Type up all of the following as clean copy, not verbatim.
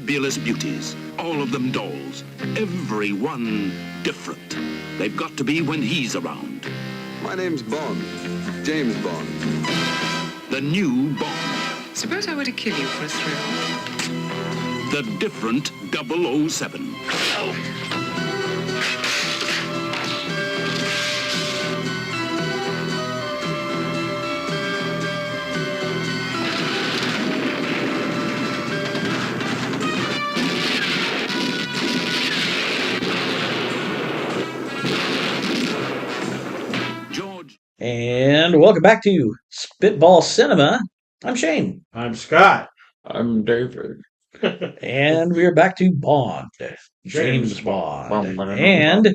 fabulous beauties, all of them dolls, every one different. They've got to be when he's around. My name's Bond, James Bond. The new Bond. Suppose I were to kill you for a thrill. The different 007. And welcome back to Spitball Cinema. I'm Shane. I'm Scott. I'm David. And we're back to Bond. James Bond. And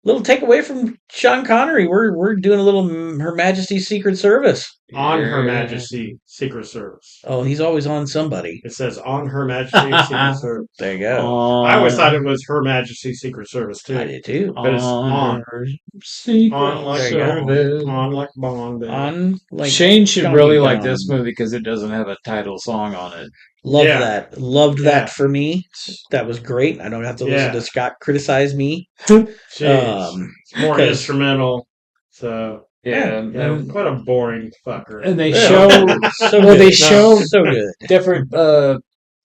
little takeaway from Sean Connery. We're doing a little Her Majesty's Secret Service. On Her Majesty Secret Service. Oh, he's always on somebody. It says on Her Majesty Secret Service. There you go. I always thought it was Her Majesty Secret Service too. I did too. But it's on. Secret On like Service. On like Bond. On like Shane should Johnny really like Bond. this movie because it doesn't have a title song on it. Loved Yeah. that. Loved Yeah. that for me. That was great. I don't have to listen Yeah. to Scott criticize me. Jeez. It's More 'cause- instrumental. So Yeah, what a boring fucker. and they Yeah. show So well, good. they show so good. different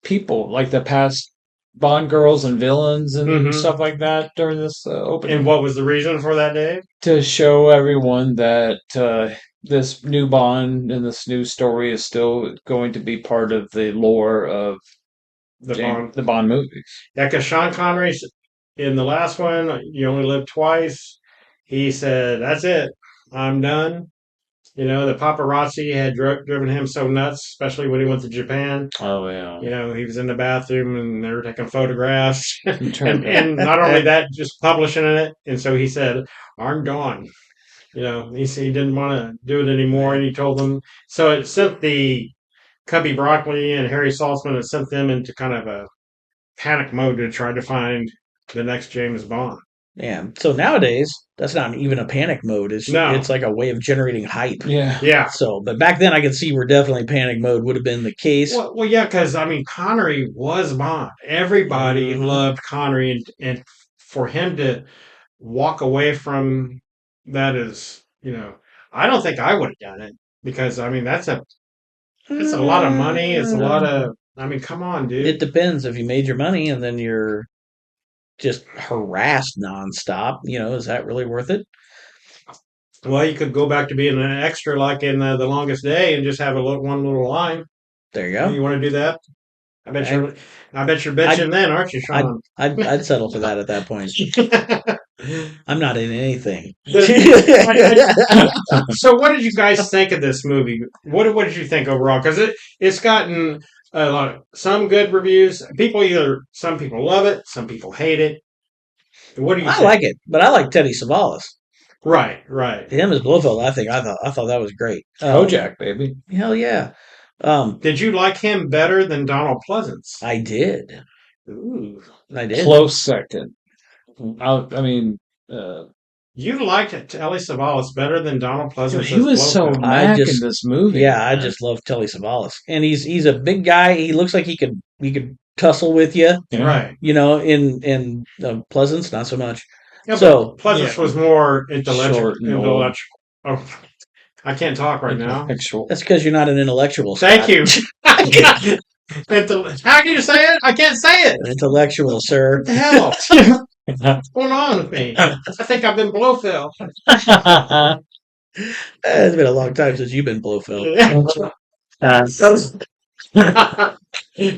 people, like the past Bond girls and villains and Mhm. stuff like that during this opening, And what was the reason for that, Dave? to show everyone that this new Bond and this new story is still going to be part of the lore of the Bond movies. Yeah, because Sean Connery, in the last one, You Only Live Twice, he said, that's it. I'm done. You know, the paparazzi had driven him so nuts, especially when he went to Japan. Oh yeah, You know, he was in the bathroom and they were taking photographs. He turned- and not only that, just publishing it. And so he said, I'm gone. You know, he said he didn't want to do it anymore. And he told them. So it sent the Cubby Broccoli and Harry Saltzman, it sent them into kind of a panic mode to try to find the next James Bond. Yeah. So nowadays, that's not even a panic mode. It's like a way of generating hype. yeah. Yeah. So, but back then, I could see where definitely panic mode would have been the case. Well, yeah, because I mean, Connery was Bond. Everybody loved Connery, and for him to walk away from that is, you know, I don't think I would have done it because I mean it's a lot of money. It's a lot of. I mean, come on, dude. It depends if you made your money and then you're just harassed nonstop. You know, is that really worth it? Well, you could go back to being an extra like in The Longest Day and just have one little line. There you go. You want to do that? I bet you're bitching then, aren't you, Sean? I'd settle for that at that point. I'm not in anything. So, what did you guys think of this movie? What did you think overall? Because it's gotten a lot of some good reviews. Some people love it, some people hate it. What do you? I think? like it, but I like Teddy Savalas. Right. Him as Blofeld, I thought that was great. Kojak, baby. Hell yeah. Did you like him better than Donald Pleasance? I did. Ooh. I did. Close second. I mean, You liked Telly Savalas better than Donald Pleasance. he was so Blofeld. Mac just- in this movie. Yeah, I man. just love Telly Savalas, and he's a big guy. He looks like he could tussle with you. Yeah. Right. You know, in Pleasance, not so much. Yeah, So- but Pleasance Yeah. was more intellectual. Short and old. Oh, I can't talk right now. Actual. That's because you're not an intellectual. Thank Scott. you. How can you say it? I can't say it. An intellectual, sir. What the hell? What's going on with me? I think I've been Blofeld. It's been a long time since you've been Blofeld.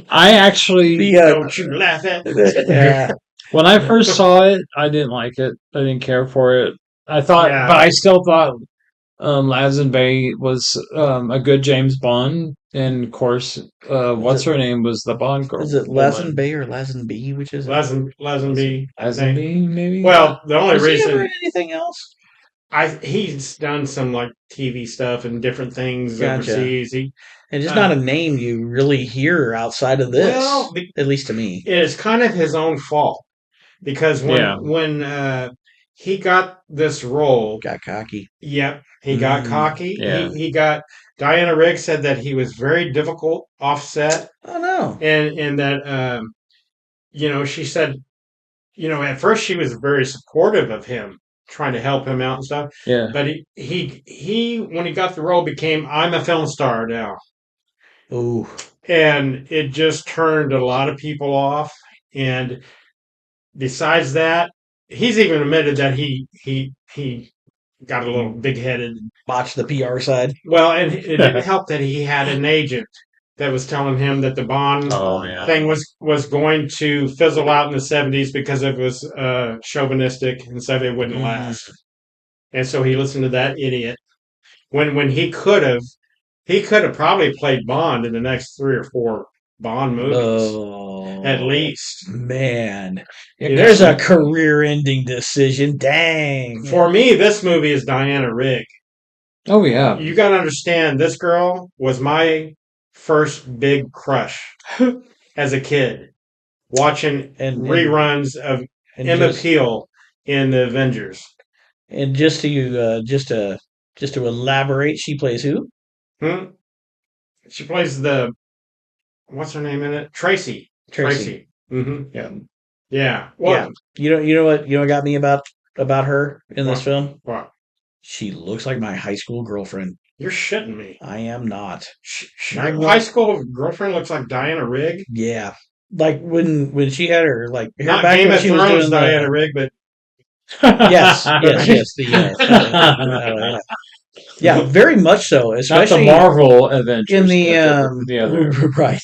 I actually, Don't you laugh at me. Yeah. when I first saw it, I didn't like it. I didn't care for it. I thought, Yeah. but I still thought Lazenby was a good James Bond, and of course, what's her name was the Bond girl. Is it Lazenby or Lazenby? Which is it? Lazenby. Lazenby, maybe? Well, the only Was he ever reason in anything else? he's done some like TV stuff and different things Gotcha. overseas. And just not a name you really hear outside of this. Well, at least to me. It's kind of his own fault because when he got this role, Got cocky. yep, he got cocky. Yeah. He got Diana Rigg said that he was very difficult offset, Oh no. and that she said, at first she was very supportive of him, trying to help him out and stuff. Yeah. But he when he got the role became, I'm a film star now. Ooh. And it just turned a lot of people off. And besides that, he's even admitted that he got a little big headed. Botched the PR side. Well, and it didn't help that he had an agent that was telling him that the Bond thing was going to fizzle out in the 70s because it was chauvinistic and said it wouldn't last. And so he listened to that idiot when he could have probably played Bond in the next 3 or 4 Bond movies at least. Man, there's a career-ending decision. Dang. For me, this movie is Diana Rigg. Oh yeah. You got to understand, this girl was my first big crush as a kid, watching reruns of Emma Peel in the Avengers. And just to elaborate, she plays who? She plays what's her name in it? Tracy. Mm-hmm. Yeah. Well, yeah. You know what got me about her in this film? What? She looks like my high school girlfriend. You're shitting me. I am not. My high school girlfriend looks like Diana Rigg? Yeah. Like when she had her hair not back Game when of she was Thrones doing Diana Rigg, but yes. Yeah, very much so. Especially not the Marvel Avengers in the other. Right.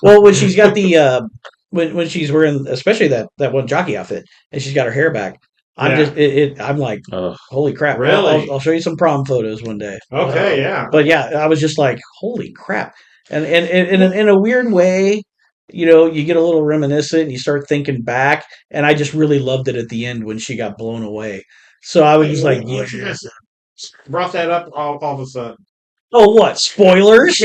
Well, when she's got the when she's wearing, especially that one jockey outfit, and she's got her hair back, I'm like, holy crap! Really? I'll show you some prom photos one day. Okay, yeah. But yeah, I was just like, holy crap! And in a weird way, you get a little reminiscent, and you start thinking back, and I just really loved it at the end when she got blown away. So I was just like, yeah. Brought that up all of a sudden. Oh, what? Spoilers?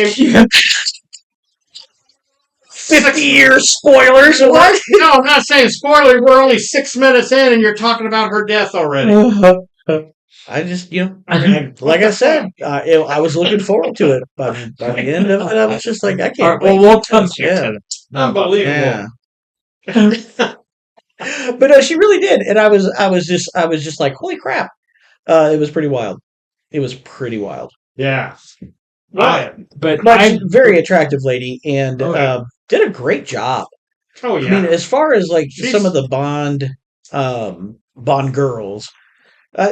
50-year spoilers? What? No, I'm not saying spoiler. We're only 6 minutes in, and you're talking about her death already. I just, like I said, I was looking forward to it. But by the end of it, I was just like, I can't wait. Well, we'll come to it. Unbelievable. Yeah. But no, she really did, and I was just like, holy crap! It was pretty wild. It was pretty wild. Yeah. But very attractive lady, and did a great job. Oh yeah. I mean, as far as some of the Bond girls,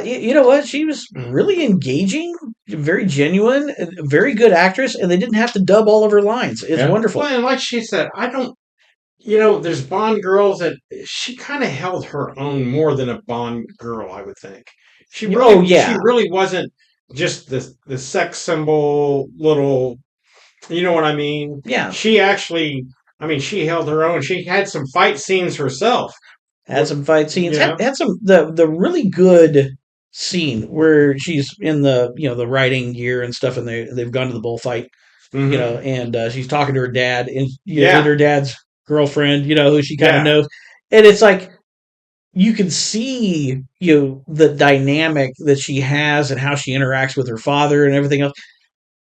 you know what? She was really engaging, very genuine, very good actress, and they didn't have to dub all of her lines. It's wonderful. Well, and like she said, there's Bond girls that she kind of held her own more than a Bond girl, I would think. She really wasn't just the sex symbol little, you know what I mean? Yeah. She actually, she held her own. She had some fight scenes herself. Had some fight scenes. Had some the really good scene where she's in the riding gear and stuff, and they've gone to the bullfight, and she's talking to her dad and her dad's girlfriend, who she kind of knows, and it's like you can see the dynamic that she has and how she interacts with her father and everything else.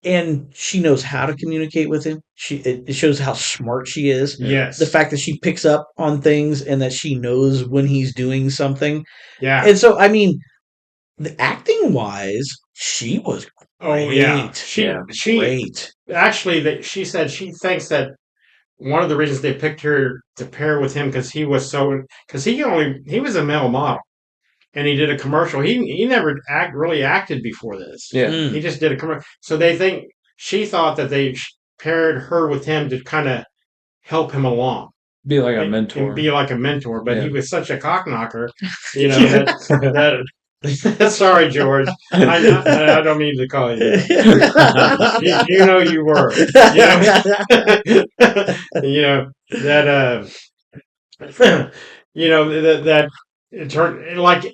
And she knows how to communicate with him. It shows how smart she is. Yes. The fact that she picks up on things and that she knows when he's doing something. Yeah. And so, the acting wise, she was great. Oh yeah. She great. Actually, she said she thinks that one of the reasons they picked her to pair with him because he was he was a male model. And he did a commercial. He never really acted before this. Yeah. He just did a commercial. So she thought that they paired her with him to kind of help him along. Be like a mentor. Be like a mentor. But he was such a cock knocker, that sorry, George. I don't mean to call you that. You know you were. That it turned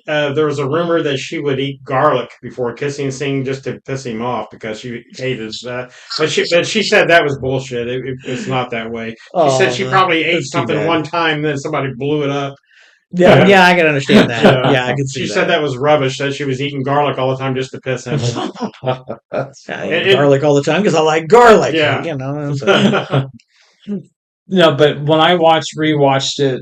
there was a rumor that she would eat garlic before kissing Singh just to piss him off because she hated that. But she said that was bullshit. It's not that way. She said she probably ate something one time, and then somebody blew it up. Yeah, I can understand that. Yeah, I can see that. She said that was rubbish. That she was eating garlic all the time just to piss him. I eat garlic all the time because I like garlic. Yeah. No, but when I rewatched it,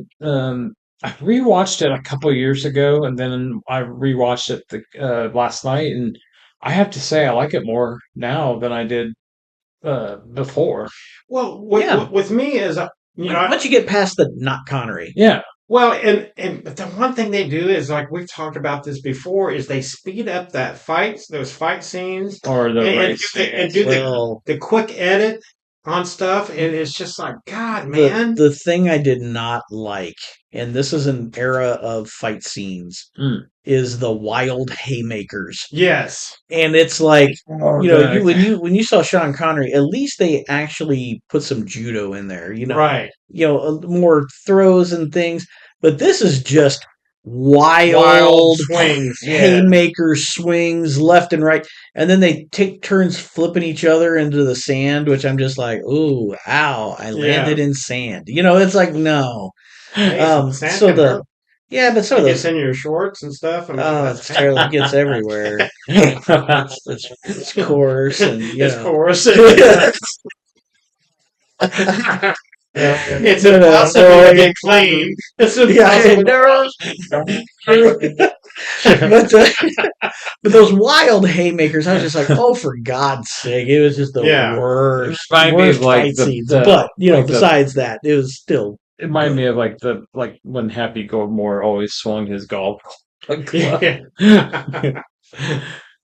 I rewatched it a couple years ago, and then I rewatched it last night, and I have to say I like it more now than I did before. Well, Yeah. with me is Once you get past the not Connery. Yeah, well, and the one thing they do is like we've talked about this before is they speed up those fight scenes, or the race and do the quick edit on stuff, and it's just like God, man. The thing I did not like, and this is an era of fight scenes, is the wild haymakers. Yes, And it's like Okay. when you saw Sean Connery, at least they actually put some judo in there. right. More throws and things. But this is just Wild wild swings, yeah. haymaker swings left and right, and then they take turns flipping each other into the sand, which I'm just like, ooh, ow, I landed in sand. It's like no. Hey, sand So can hurt. yeah, but some It of gets those. in your shorts and stuff. I mean, Oh, that's it's terrible. It gets everywhere. It's coarse and it's coarse. It's No, impossible to get clean. It's impossible. But those wild haymakers, I was just like, oh, for God's sake! It was just the worst, Remind me of, like, fight the- scenes. the- But like the- besides that, it was still. It reminded me of like when Happy Gilmore always swung his golf club.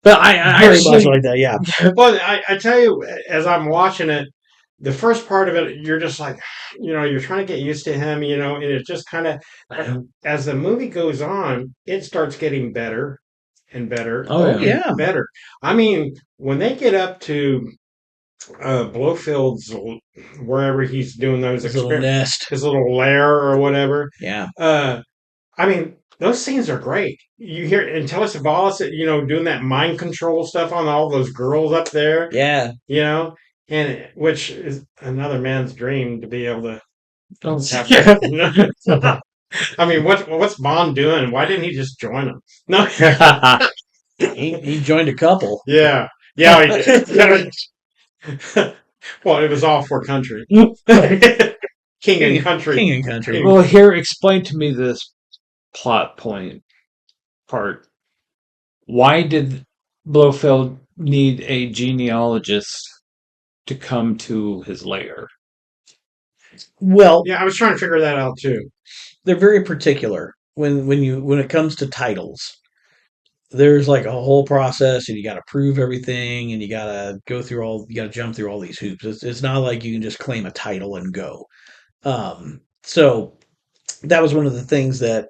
But I Very actually, much like that, yeah. Well, I tell you, as I'm watching it, the first part of it, you're just like, you're trying to get used to him, and it just kind of, as the movie goes on, it starts getting better and better. Oh, and yeah. better. I mean, when they get up to Blofield's, wherever he's doing those His little experiments, nest. his little lair or whatever. Yeah. I mean, those scenes are great. You hear Antilles Savalas, doing that mind control stuff on all those girls up there. Yeah. And which is another man's dream to be able to. I mean, what's Bond doing? Why didn't he just join them? No, He joined a couple. yeah. He did. Well, it was all for country. King and country. King and country. Well, here, explain to me this plot point part. Why did Blofeld need a genealogist to come to his lair? Well, Yeah, I was trying to figure that out too. they're very particular when it comes to titles. There's like a whole process, and you got to prove everything, and you got to jump through all these hoops. It's not like you can just claim a title and go. So that was one of the things that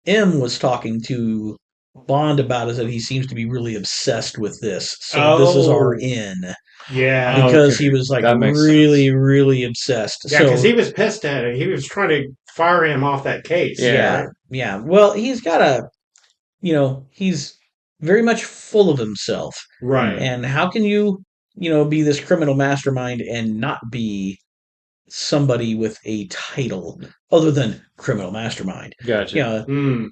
M was talking to Bond about, is that he seems to be really obsessed with this. So this is our in. Yeah, Because he was like really, really obsessed. Yeah, because he was pissed at it. He was trying to fire him off that case. Yeah. Well, he's got he's very much full of himself. Right. And how can you, be this criminal mastermind and not be somebody with a title other than criminal mastermind? Gotcha.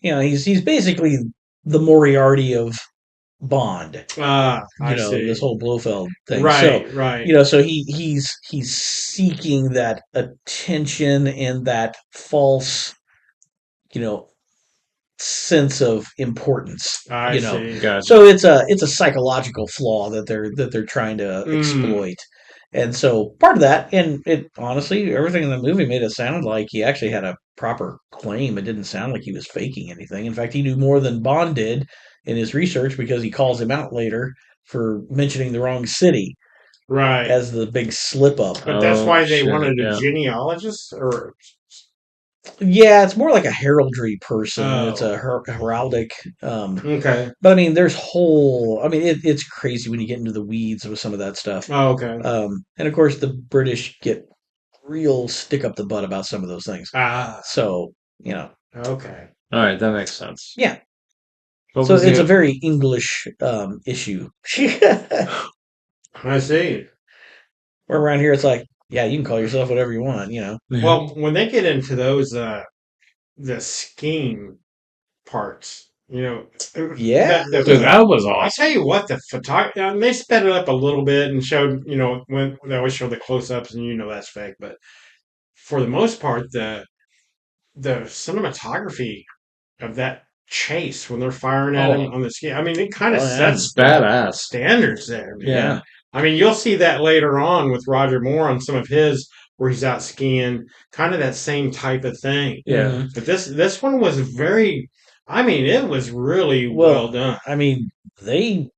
He's basically the Moriarty of Bond. I see. This whole Blofeld thing. Right, so, right. So he's seeking that attention and that false, sense of importance. I see. Gotcha. So it's a psychological flaw that they're trying to exploit. And so part of that, and it honestly, everything in the movie made it sound like he actually had a proper claim. It didn't sound like he was faking anything. In fact, he knew more than Bond did in his research, because he calls him out later for mentioning the wrong city, right, as the big slip up. But that's why they wanted a genealogist, or yeah, it's more like a heraldry person. It's a heraldic. Okay. But I mean, it's crazy when you get into the weeds with some of that stuff. Oh, okay. And of course, the British get real stick up the butt about some of those things. So, Okay. All right, that makes sense. Yeah. So it's a very English issue. I see. Where around here, it's like, yeah, you can call yourself whatever you want, Well, when they get into those, the scheme parts, Yeah. That was awesome. I'll tell you what, the photography, they sped it up a little bit and showed, when they always show the close-ups, and that's fake, but for the most part, the cinematography of that chase when they're firing at him on the ski. I mean, it kind of That's sets badass. standards there, man. Yeah. I mean, you'll see that later on with Roger Moore on some of his where he's out skiing, kind of that same type of thing. Yeah. But this one was very. I mean, it was really well done. I mean, they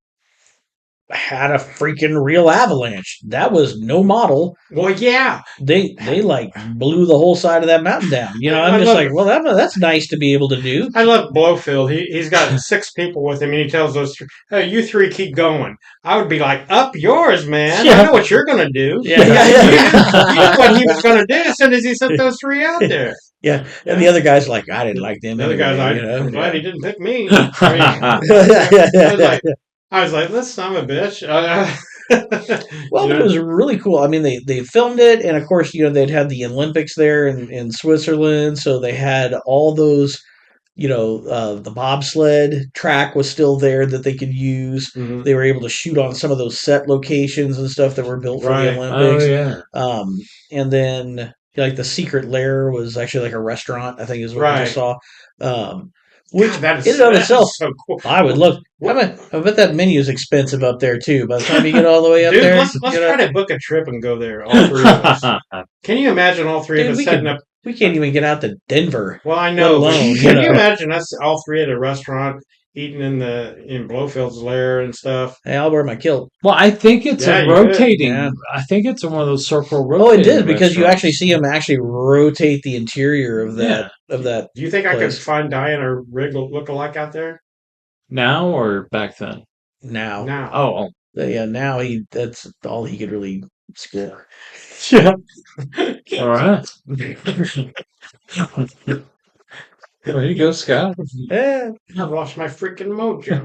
had a freaking real avalanche. That was no model. Well, yeah. They like blew the whole side of that mountain down. You know, I'm just like, well, that's nice to be able to do. I love Blowfield. He's got 6 people with him, and he tells those, "Hey, you 3 keep going." I would be like, "Up yours, man! I know what you're gonna do." Yeah. You knew what he was gonna do as soon as he sent those 3 out there. Yeah, and the other guy's like, I didn't like them. The other anyway, guy's like, you know? "I'm glad he didn't pick me." I was like, "This son of a bitch." Well, but it was really cool. I mean, they filmed it, and of course, you know, they'd had the Olympics there in Switzerland, so they had all those, you know, the bobsled track was still there that they could use. Mhm. They were able to shoot on some of those set locations and stuff that were built for Right. the Olympics. Oh, yeah. And then like the secret lair was actually like a restaurant, I think is what I just saw. Which God, that is, in and of that itself, is so cool. I would look. I bet that menu is expensive up there too. By the time you get all the way up Dude, there, let's you know? try to book a trip and go there, all 3 of us. Can you imagine all 3 Dude, of us we setting can- up? We can't even get out to Denver. Well, I know. let But alone, can you you know. imagine us all 3 at a restaurant eating in Blowfield's lair and stuff? Hey, I'll wear my kilt. Well, I think it's Yeah, a you could. rotating. Yeah. I think it's one of those circle Oh, it rotating. did because you restaurants. actually see him actually rotate the interior of that of that. Do you think I could place. find Diana Rigg look-alike out there? Now or back then? Now. Now. Oh, Yeah, now that's all he could really score. yeah. All right. Way to go, Scott. Yeah. I've lost my freaking mojo.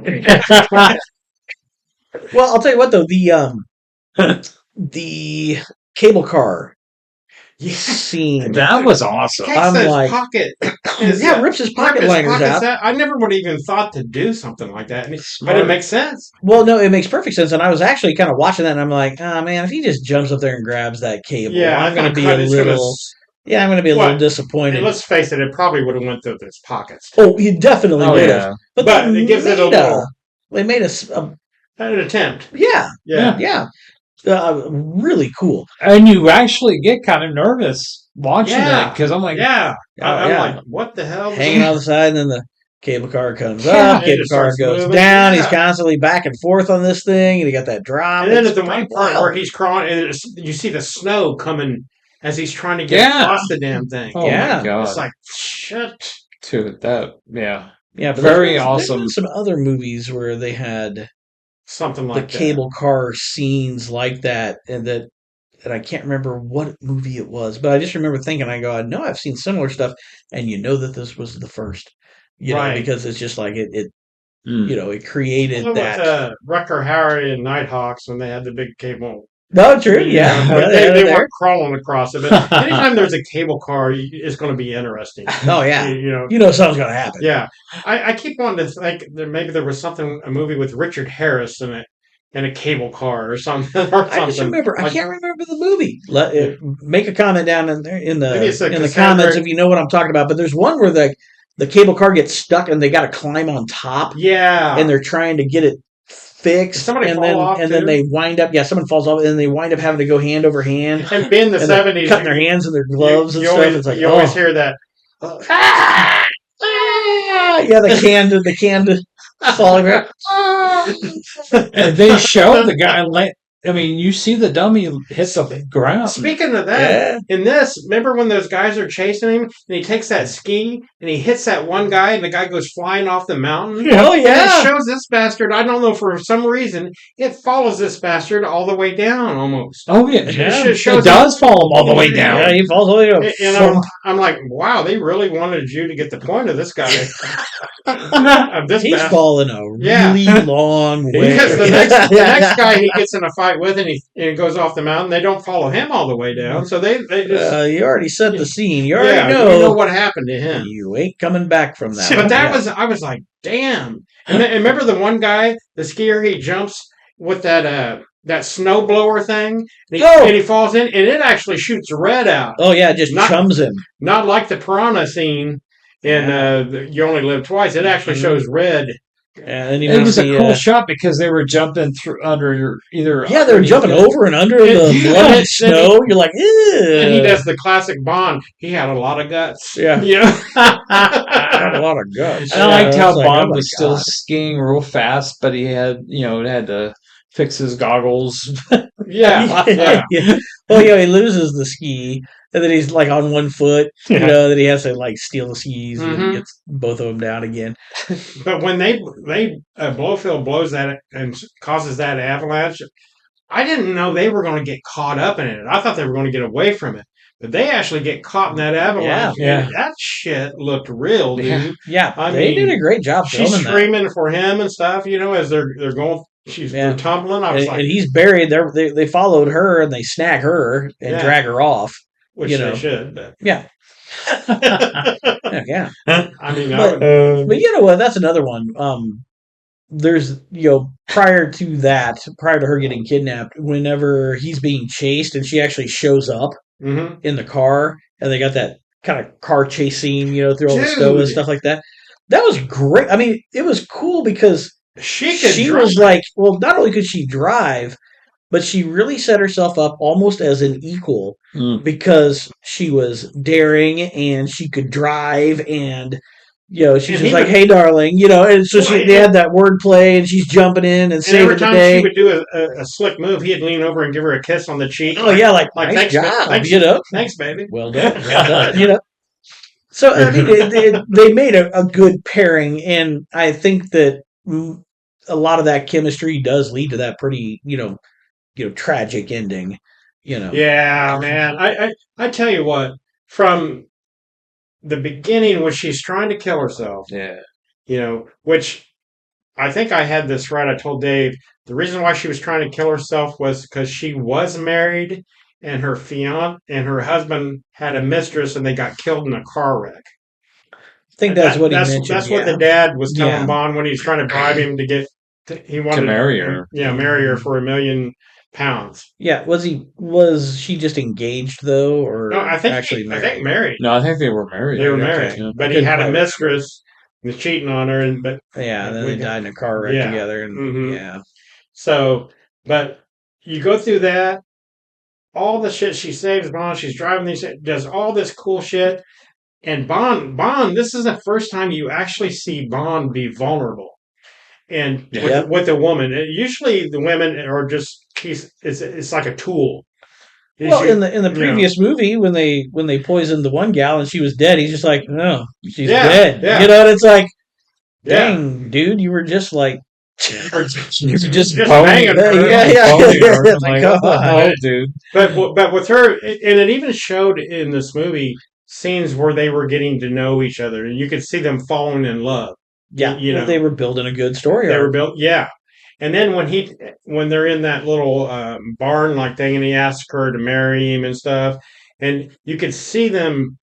Well, I'll tell you what though, the cable car Yeah. scene. That was awesome. Takes I'm his like- pocket. Rips his pocket liners out. I never would have even thought to do something like that. But Smart. it makes sense. Well, no, it makes perfect sense. And I was actually kind of watching that, and I'm like, oh man, if he just jumps up there and grabs that cable, I'm going to be a little. Yeah, I'm going to be a little disappointed. And let's face it, it probably would have went through his pockets. Oh, he definitely would have. yeah. But But it gives it a little- They made An attempt. yeah. Really cool. And you actually get kind of nervous watching Yeah. it because I'm like, Yeah. I'm yeah. like, what the hell? Hanging on the side, and then the cable car comes Yeah. up, It cable just car starts goes moving. down. Yeah. He's constantly back and forth on this thing, and he got that drop. And then It's at the one part wild. where he's crawling, and you see the snow coming as he's trying to get Yeah. across the damn thing. oh Yeah. my god, It's like, shit. to that, yeah. Yeah, but Very there's awesome. been some other movies where they had Something the like that. cable car scenes like that, and I can't remember what movie it was, but I just remember thinking, I go, I know I've seen similar stuff, and you know that this was the first, you know, Right. because it's just like it Mm. you know, it created Well, that. with Rucker Harry and Nighthawks when they had the big cable. No, true, yeah. But Yeah, they there. weren't crawling across it. But anytime there's a cable car, it's going to be interesting. Oh yeah, You know. you know something's gonna happen. Yeah. I keep wanting to think that maybe there was a movie with Richard Harris in it, and a cable car or something. I just remember. I can't remember the movie. Make a comment down in there in Maybe it's the a in the Cassandra- comments if you know what I'm talking about. But there's one where the cable car gets stuck and they got to climb on top, Yeah. and they're trying to get it fixed. Did somebody and fall then off, then too? they wind up. Yeah, someone falls off, and they wind up having to go hand over hand. and being the and they're 70s, cutting their hands and their gloves and stuff. Always, It's like you always hear that. ah! Yeah, the can falling around. And they show the guy. I mean, you see the dummy hit the ground. Speaking of that, in this, remember when those guys are chasing him and he takes that ski and he hits that one guy and the guy goes flying off the mountain? Oh And yeah. it shows this bastard, I don't know, for some reason, it follows this bastard all the way down almost. Oh yeah, It shows it does follow him all the way down. Yeah, he falls all the way up. And I'm like, wow, they really wanted you to get the point of this guy. Of this He's bastard. fallen a Yeah. really long way. Because the next guy he gets in a fight with and he goes off the mountain, they don't follow him all the way down. So they just you already set the scene. You yeah, already you know what happened to him. You ain't coming back from that. But one. that Yeah. was I was like, damn. And remember the one guy, the skier, he jumps with that that snowblower thing, Oh! and he falls in, and it actually shoots red out. Oh yeah, it just chums him. Not like the piranha scene in You Only Live Twice. It actually shows red. And it was a cool shot because they were jumping through under either. Yeah, they were jumping over and under the bloody snow. You're like, ew. And he does the classic Bond. He had a lot of guts. Yeah. Had a lot of guts. And I liked how Bond was still skiing real fast, but he had, had to fix his goggles. Yeah. Well, he loses the ski, and then he's like on one foot. Then he has to like steal the skis and gets both of them down again. But when they Blofeld blows that and causes that avalanche, I didn't know they were going to get caught up in it. I thought they were going to get away from it. But they actually get caught in that avalanche. Yeah. That shit looked real, dude. Yeah. I mean, did a great job she's filming screaming for him and stuff, as they're going. They're tumbling. I was and he's buried. They followed her and they snag her and drag her off. Which they should. But. Yeah. yeah. I mean, but you know what? That's another one. There's prior to her getting kidnapped, whenever he's being chased and she actually shows up in the car, and they got that kind of car chase scene, through all the snow and stuff like that. That was great. I mean, it was cool because she was like, well, not only could she drive, but she really set herself up almost as an equal because she was daring and she could drive and. She's just like, "Hey, darling," and so they had that wordplay, and she's jumping in and saving the day. Every time she would do a slick move, he'd lean over and give her a kiss on the cheek. Oh yeah, like nice thanks, job, thanks, baby. Well done, So I mean, they made a good pairing, and I think that a lot of that chemistry does lead to that pretty, tragic ending. Yeah, man. I tell you what, from the beginning when she's trying to kill herself. Which I think I had this right. I told Dave the reason why she was trying to kill herself was because she was married and her husband had a mistress and they got killed in a car wreck. I think that's what he mentioned. That's what the dad was telling Bond when he was trying to bribe him to get. He wanted to marry her. Marry her for £1 million. Yeah, was she just engaged though, or no? I think actually married? I think married. No, I think they were married. They were married, but he had a mistress, was cheating on her, and then they died in a car wreck together, and So, but you go through that, all the shit she saves Bond. She's driving these, does all this cool shit, and Bond. This is the first time you actually see Bond be vulnerable. And with a woman, usually the women are just it's like a tool. Well, in the previous movie, when they poisoned the one gal and she was dead, he's just like, no, she's dead. Yeah. And it's like, dang, dude, you were just like, you're just banging her. Yeah. Like, oh, dude. But with her, and it even showed in this movie scenes where they were getting to know each other, and you could see them falling in love. Yeah, they were building a good story. They were built, And then when they're in that little barn like thing, and he asks her to marry him and stuff, and you could see them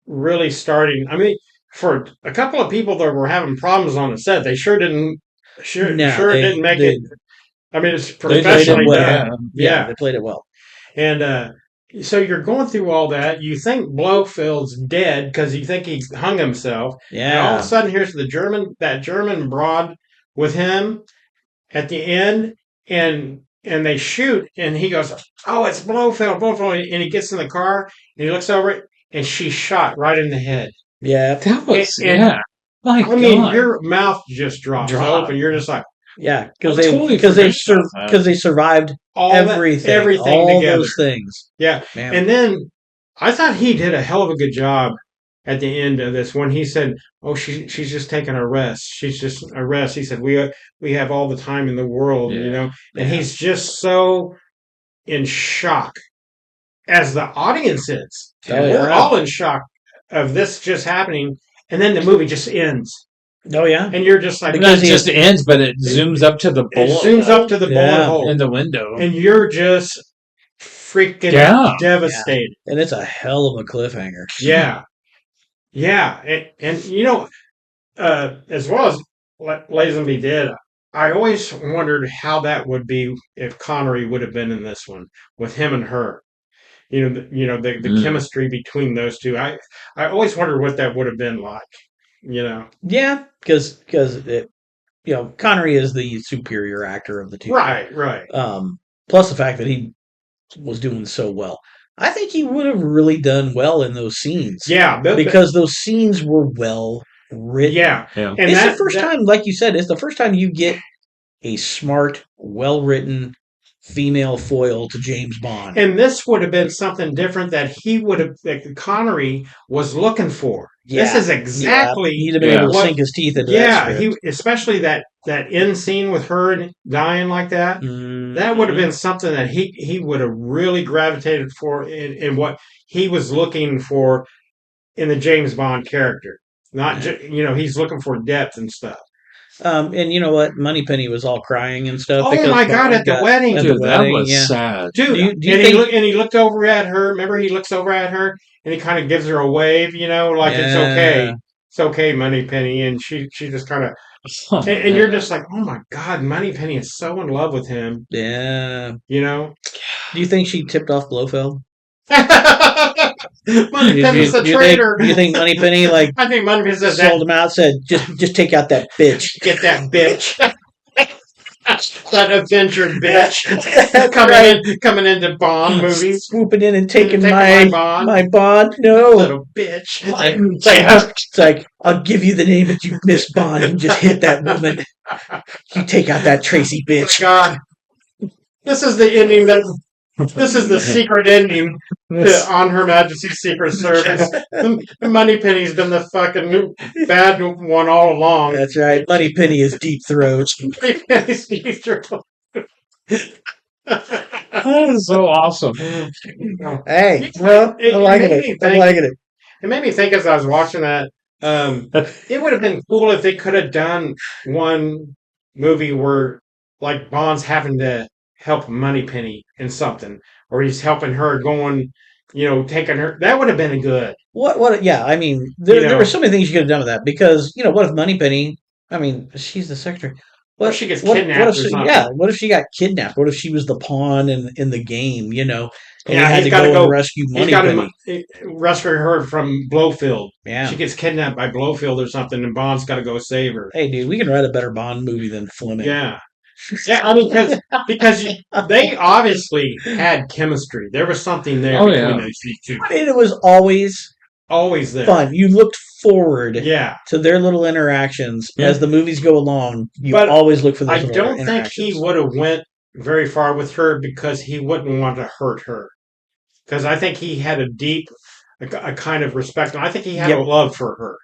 really starting. I mean, for a couple of people that were having problems on the set, they sure didn't make it. I mean, it's professionally done. Yeah, they played it well. And so you're going through all that. You think Blofeld's dead because you think he hung himself. Yeah. And all of a sudden, here's that German broad with him at the end, and they shoot, and he goes, "Oh, it's Blofeld!" And he gets in the car, and he looks over it, and she's shot right in the head. Yeah, that was My God. Mean, your mouth just drops open. You're just like. Yeah, because they survived everything all together. Those things. Yeah, man. And then I thought he did a hell of a good job at the end of this when he said, "Oh, she's just taking a rest. She's just a rest." He said, "We have all the time in the world, and he's just so in shock, as the audience is. We're all in shock of this just happening, and then the movie just ends. Oh yeah, and you're just like it just ends, but it zooms up to the bullet. It zooms up to the bullet hole in the window, and you're just freaking devastated. Yeah. And it's a hell of a cliffhanger. Yeah, and as well as Lazenby did, I always wondered how that would be if Connery would have been in this one with him and her. The chemistry between those two. I always wondered what that would have been like. You know. Yeah, because Connery is the superior actor of the two. Right. Right. Plus the fact that he was doing so well. I think he would have really done well in those scenes. Yeah, because those scenes were well written. Yeah, and it's the first time, like you said, it's the first time you get a smart, well-written female foil to James Bond. And this would have been something different that Connery was looking for. Yeah, this is exactly he'd have been able to sink his teeth into that script. Especially that end scene with her dying like that. Mm-hmm. That would have been something that he would have really gravitated for in what he was looking for in the James Bond character. Not he's looking for depth and stuff. And you know what? Moneypenny was all crying and stuff. Oh my God! At the wedding, dude, that was sad. Dude, he looked over at her. Remember, he looks over at her and he kind of gives her a wave. It's okay, it's okay, Moneypenny. And she just kind of, and you're just like, oh my God, Moneypenny is so in love with him. Yeah. Do you think she tipped off Blofeld? Moneypenny's a traitor. Do you think Moneypenny I think Moneypenny says sold him out? Said just take out that bitch. Get that bitch. That adventure bitch coming into Bond movies, swooping in and taking my Bond. No, little bitch. It's like I'll give you the name that you miss Bond and just hit that woman. You take out that Tracy bitch. God, this is the ending This is the secret ending on Her Majesty's Secret Service. Moneypenny's been the fucking bad one all along. That's right. Moneypenny is deep throat. Moneypenny's deep throat. That is so awesome. Hey, well, I'm liking it. It made me think as I was watching that. It would have been cool if they could have done one movie where, like, Bond's having to help Moneypenny in something, or he's helping her going, taking her. That would have been a good. What? Yeah, I mean, there were so many things you could have done with that because what if Moneypenny? I mean, she's the secretary. What if she gets kidnapped? What if she got kidnapped? What if she was the pawn in the game? And he had to go and rescue Moneypenny. Rescue her from Blofeld. Yeah, she gets kidnapped by Blofeld or something, and Bond's got to go save her. Hey, dude, we can write a better Bond movie than Fleming. Yeah. Yeah, I mean, because they obviously had chemistry. There was something there between those two. I mean, it was always there. Fun. You looked forward to their little interactions as the movies go along. You always look for those I don't think he would have went very far with her because he wouldn't want to hurt her. Because I think he had a kind of respect, and I think he had a love for her.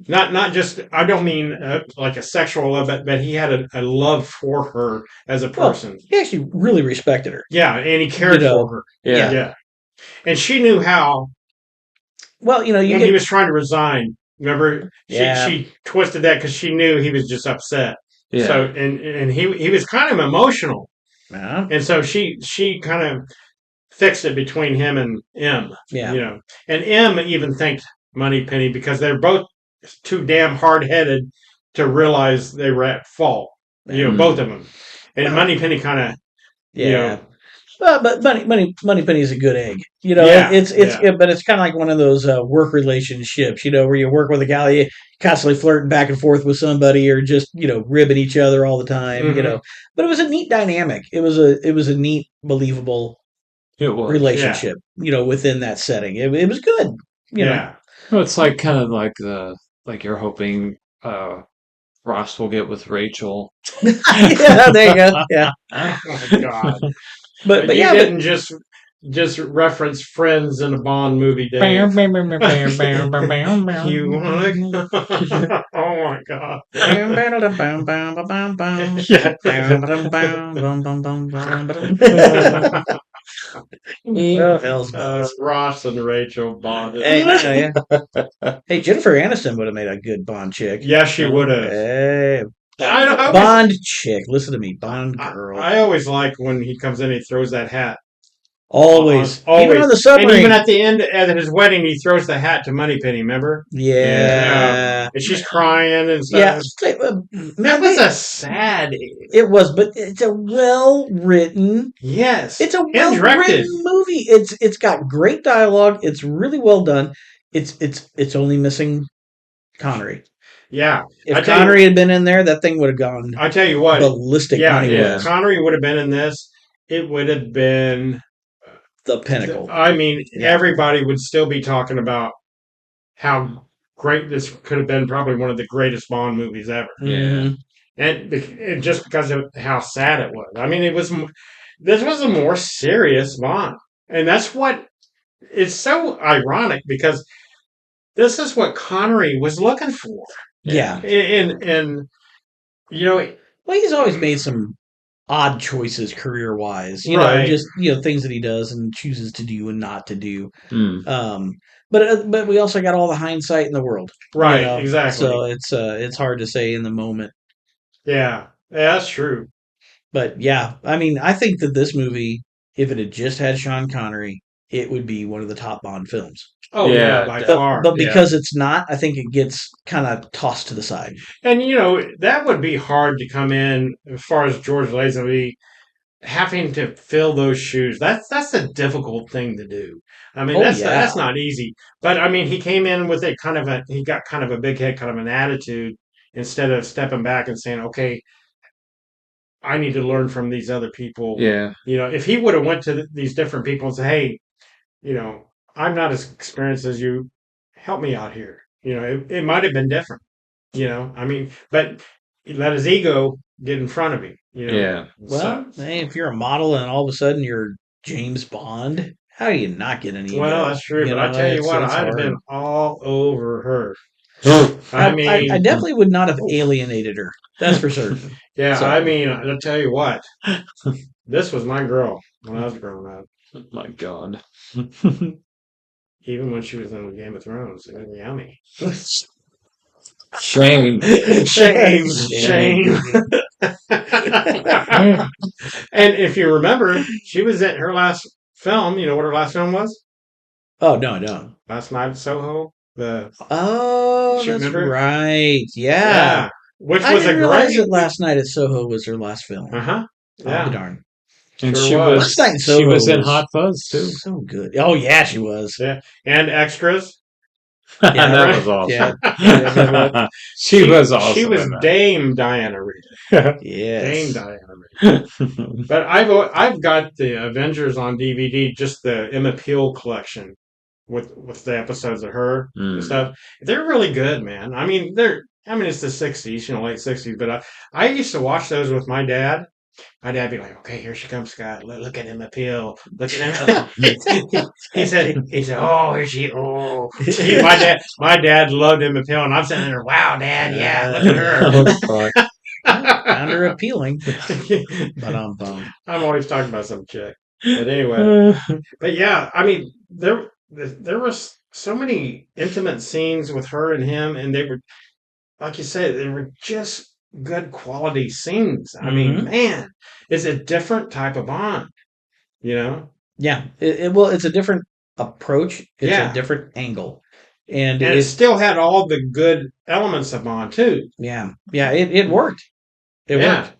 Not just, I don't mean like a sexual love, but he had a love for her as a person. He actually really respected her. Yeah, and he cared for her. Yeah. And she knew how. Well, he was trying to resign. Remember, she twisted that because she knew he was just upset. Yeah. So and he was kind of emotional. Yeah. And so she kind of fixed it between him and M. Yeah. And M even thanked Moneypenny because they're both too damn hard-headed to realize they were at fault. Both of them. And Moneypenny kind of, Well, but Moneypenny's a good egg. But it's kind of like one of those work relationships, where you work with a guy, you constantly flirting back and forth with somebody, or just ribbing each other all the time. Mm-hmm. But it was a neat dynamic. It was a neat, believable relationship. Within that setting, it was good. Yeah. Well, it's like kind of like you're hoping Ross will get with Rachel. Yeah, there you go. Yeah. Oh my God. But you didn't just reference Friends in a Bond movie, Dave. Oh my God. Ross and Rachel Bond. Hey, Jennifer Aniston would have made a good Bond chick. Yeah, she would have. Hey. Bond chick. Listen to me, Bond girl. I always like when he comes in, he throws that hat Always. Always. Even on the And submarine. even at the end at his wedding, he throws the hat to Moneypenny, remember? Yeah. And she's crying and Yeah. stuff. Man, That was a sad. It was, but it's a well-written. Yes. It's a And directed. well-written movie. It's got great dialogue. It's really well done. It's only missing Connery. Yeah. If Connery had been in there, that thing would have gone I tell you what. ballistic. Yeah, money if was. Connery would have been in this, it would have been The pinnacle. I mean, everybody would still be talking about how great this could have been. Probably one of the greatest Bond movies ever. Yeah. And just because of how sad it was. I mean, this was a more serious Bond, and that's what is so ironic because this is what Connery was looking for. Yeah. And you know, well, he's always made some odd choices career-wise. You know, Right. just things that he does and chooses to do and not to do. Mm. But we also got all the hindsight in the world. Right, you know? exactly. So it's hard to say in the moment. Yeah, that's true. But yeah, I mean, I think that this movie, if it had just had Sean Connery, it would be one of the top Bond films. Oh yeah, by far. But because it's not, I think it gets kind of tossed to the side. And that would be hard to come in as far as George Lazenby having to fill those shoes. That's a difficult thing to do. I mean, that's not easy. But I mean, he came in with he got kind of a big head, kind of an attitude instead of stepping back and saying, okay, I need to learn from these other people. Yeah. If he would have went to these different people and said, hey, I'm not as experienced as you. Help me out here. It might have been different. I mean, but he let his ego get in front of him. Yeah. Well, hey, if you're a model and all of a sudden you're James Bond, how do you not get an ego? Well, that's true. But I tell you what, I'd have been all over her. I mean, I definitely would not have alienated her. That's for certain. Yeah, so. I mean, I'll tell you what. This was my girl when I was growing up. Oh my God. Even when she was in Game of Thrones, it was yummy. Shame. Shame. And if you remember, she was in her last film. You know what her last film was? Oh, no, I don't. Last Night at Soho. That's right. Yeah. Which I was didn't a realize great. that Last Night at Soho was her last film. Yeah. Oh, darn. And Sure she was in Hot Fuzz too. So good. Oh yeah, she was. Yeah, and extras. Yeah, that was awesome. Yeah. She was awesome. She was Dame Diana Reed. Yes. Dame Diana Reed. But I've got the Avengers on DVD, just the Emma Peel collection with the episodes of her and stuff. They're really good, man. I mean, it's the 60s, late 60s, but I used to watch those with my dad. My dad would be like, okay, here she comes, Scott. Look at Emma Peel. Look at Emma. he said, oh, here she, oh. My dad loved Emma Peel, and I'm sitting there, wow, Dad, yeah, look at her. Found her appealing. But I'm always talking about some chick. But anyway. But yeah, I mean, there was so many intimate scenes with her and him, and they were, like you said, they were just good quality scenes. I mean, man, it's a different type of Bond, Yeah. It's a different approach. It's a different angle. And it still had all the good elements of Bond, too. Yeah. Yeah, it worked. It worked.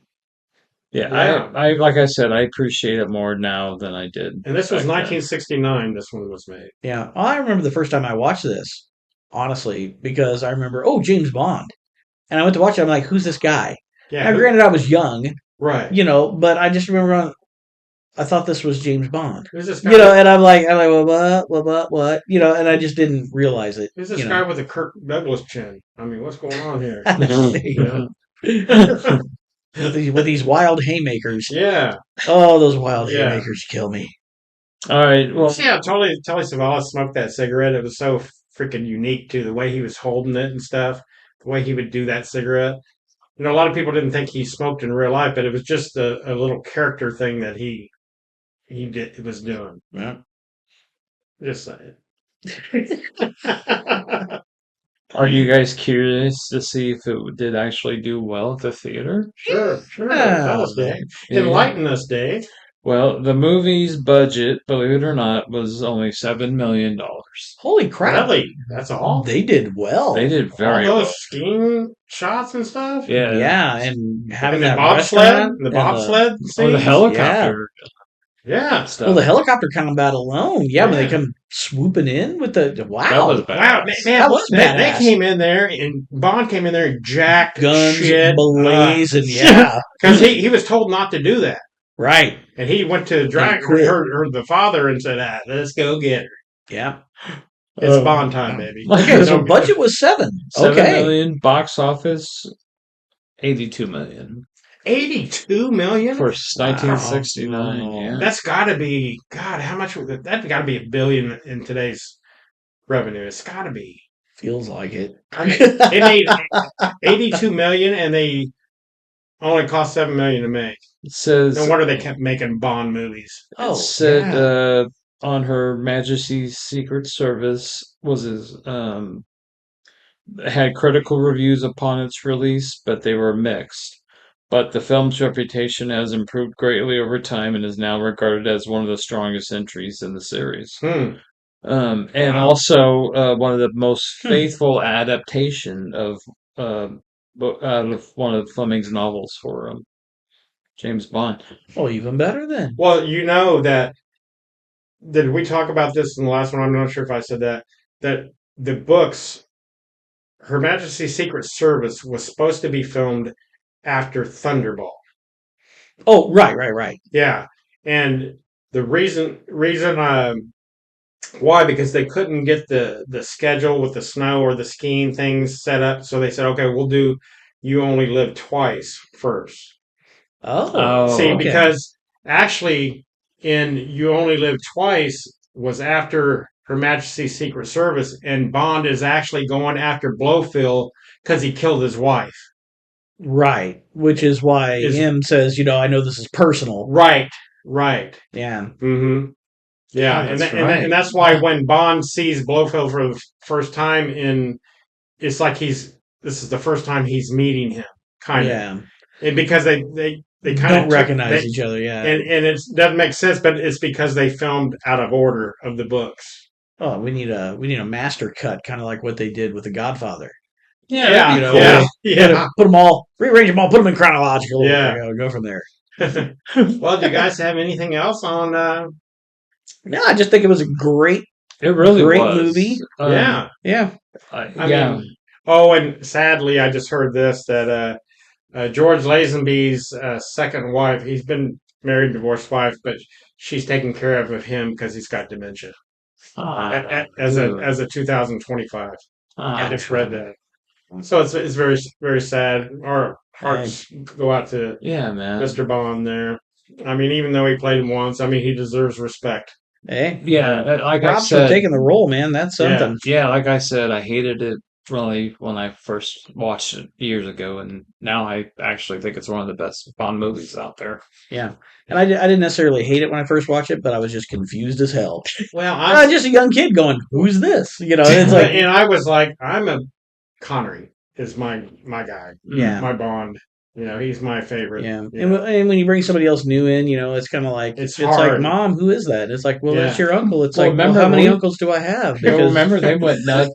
Yeah, I like I said, I appreciate it more now than I did. And this was 1969, this one was made. Yeah. I remember the first time I watched this, honestly, because I remember, James Bond. And I went to watch it. I'm like, who's this guy? Yeah. Now, granted, I was young. Right. But I just remember I thought this was James Bond. Who's this guy? And I'm like, well, what? And I just didn't realize it. Who's this guy with a Kirk Douglas chin? I mean, what's going on here? With these wild haymakers. Yeah. Oh, those wild haymakers kill me. All right. Well, see how Telly Savalas smoked that cigarette? It was so freaking unique to the way he was holding it and stuff. The way he would do that cigarette. A lot of people didn't think he smoked in real life, but it was just a little character thing that he was doing. Yeah. Just saying. Are you guys curious to see if it did actually do well at the theater? Sure. Tell us, Dave. Enlighten us, Dave. Well, the movie's budget, believe it or not, was only $7 million. Holy crap! Really? That's all? They did well. They did All very those well. skiing shots and stuff? Yeah. Yeah, and having And the that bobsled? restaurant The and bobsled Or the scenes? helicopter Yeah. stuff. Well, the helicopter combat alone, yeah, when they Yeah. come swooping in with the wow, That was Wow, badass. man, That was they badass. came in there and Bond came in there and jacked guns shit. blazing, yeah, Because he was told not to do that. right, And he went to drag quit. her the father and said, let's go get her. yeah. It's Bond time, baby. Okay, so No- budget was 7. 7 Okay, million, box office, 82 million 82 million? for 1969. Wow. Yeah. That's got to be, God, how much? That's got to be $1 billion in today's revenue. It's got to be. feels like it. I mean, it made 82 million and they only cost 7 million to make. It says No wonder they kept making Bond movies. Oh, it said yeah. on Her Majesty's Secret Service had critical reviews upon its release, but they were mixed. But the film's reputation has improved greatly over time and is now regarded as one of the strongest entries in the series. Hmm. And Wow. also one of the most faithful adaptation of one of Fleming's novels for James Bond. Well, even better then. Well, you know that. Did we talk about this in the last one? I'm not sure if I said that. That the books, Her Majesty's Secret Service, was supposed to be filmed after Thunderball. Oh, right. Yeah, and the reason why, because they couldn't get the schedule with the snow or the skiing things set up, so they said, okay, we'll do You Only Live Twice first. Oh, See, okay. because actually in You Only Live Twice was after Her Majesty's Secret Service, and Bond is actually going after Blofeld because he killed his wife. Right, which is why M says, I know this is personal. Right. Yeah. Mm-hmm. Yeah, Yeah, and, that's and, right. and that's why when Bond sees Blofeld for the first time it's like this is the first time he's meeting him, kind of. Yeah. And because they kind Don't of recognize each other, yeah. and it doesn't make sense, but it's because they filmed out of order of the books. Oh, we need a master cut, kind of like what they did with The Godfather. Yeah, you know, yeah. Put them all, rearrange them all, put them in chronological. Yeah. Go from there. Well, do you guys have anything else on? No, I just think it was a great It really Great was. movie. Yeah. Yeah. I mean, oh, and sadly, I just heard this that George Lazenby's second wife, he's been married, divorced wife, but she's taking care of him because he's got dementia as a 2025. I just read that, so it's very very sad. Our hearts go out to Yeah, man. Mr. Bond there. I mean, even though he played him once, I mean, he deserves respect. Hey. Yeah, like I Props for said, taking the role, man. That's something. yeah, like I said, I hated it really when I first watched it years ago, and now I actually think it's one of the best Bond movies out there. Yeah. And I didn't necessarily hate it when I first watched it, but I was just confused as hell. Well, I was just a young kid going, "Who's this?" It's like, and I was like, Connery is my guy, yeah, my Bond. He's my favorite. yeah. Yeah. And when you bring somebody else new in, it's kind of like It's like, hard. Mom, who is that? It's like, well, Yeah. that's your uncle. It's Well, like, well, remember how many when- uncles do I have? You'll remember they went nuts.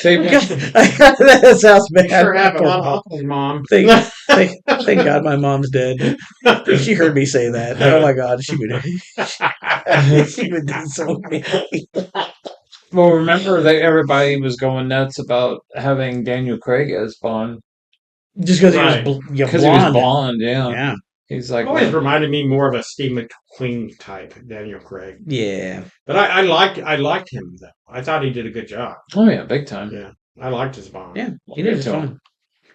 They went, that sounds bad. I sure have a Poor lot of mom. uncles, Mom. Thank God my mom's dead. She heard me say that. Oh my God, she would do so mean. well, remember everybody was going nuts about having Daniel Craig as Bond Just because Right. he was because he was blonde. blonde. Yeah, Yeah, he's like, Always reminded me more of a Steve McQueen type, Daniel Craig. yeah. But I liked him though. I thought he did a good job. oh yeah, big time. Yeah, I liked his Bond. Yeah, Well, he did. me It's too. fun.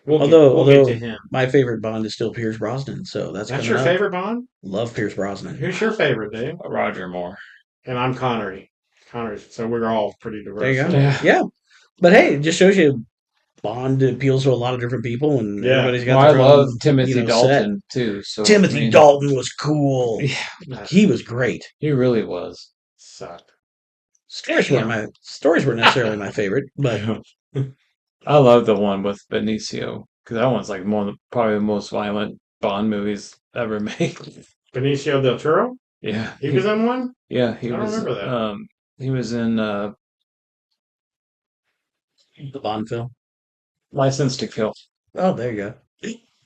We'll Although get to him. my favorite Bond is still Pierce Brosnan, so that's That's coming your up. favorite Bond? Love Pierce Brosnan. Who's your favorite, Dave? Roger Moore. And I'm Connery. So we're all pretty diverse. There you go. Yeah. Yeah, but hey, it just shows you Bond appeals to a lot of different people, and Yeah. everybody's got Well, I their love own, Timothy set. Dalton too. So Timothy I mean, Dalton was cool. Yeah, He was great. he really was. Sucked. Stories weren't necessarily my favorite, but I love the one with Benicio because that one's like probably the most violent Bond movies ever made. Benicio del Toro? Yeah, He was in one? yeah, he I don't was. remember that. He was in The Bond film. License to Kill. Oh, there you go.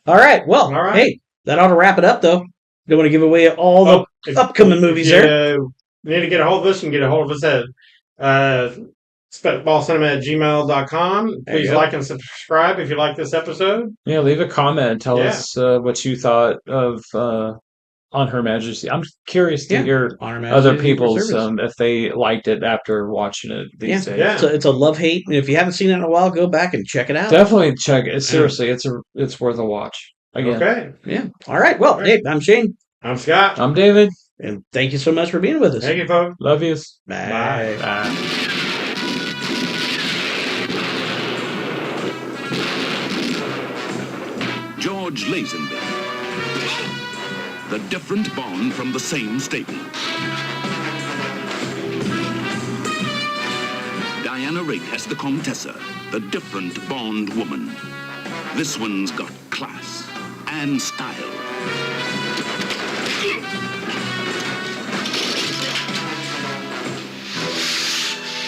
All right. Well, All right. hey, that ought to wrap it up, though. Don't want to give away all the If- upcoming if movies you, there. Need to get a hold of us and get a hold of us at spitballcinema@gmail.com. There you Please go. like and subscribe if you like this episode. Yeah, leave a comment. Tell Yeah. us what you thought of on Her Majesty. I'm curious to Yeah. hear On Her Majesty's other Secret people's Service. if they liked it after watching it these days. Yeah. It's a love hate. And if you haven't seen it in a while, go back and check it out. Definitely check it. Seriously, it's worth a watch. Again, Okay. Yeah. All right. Well, All right. hey, I'm Shane, I'm Scott. I'm David. and thank you so much for being with us. Thank you, folks. Love yous. Bye. Bye. George Lazenby. The different Bond from the same stable. Diana Rigg as the Comtessa, the different Bond woman. This one's got class and style.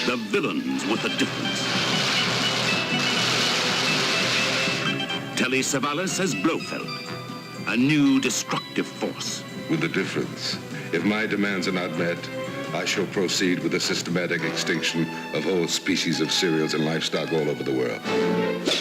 The villains with a difference. Telly Savalas as Blofeld, a new destructive force. With the difference, if my demands are not met, I shall proceed with the systematic extinction of whole species of cereals and livestock all over the world.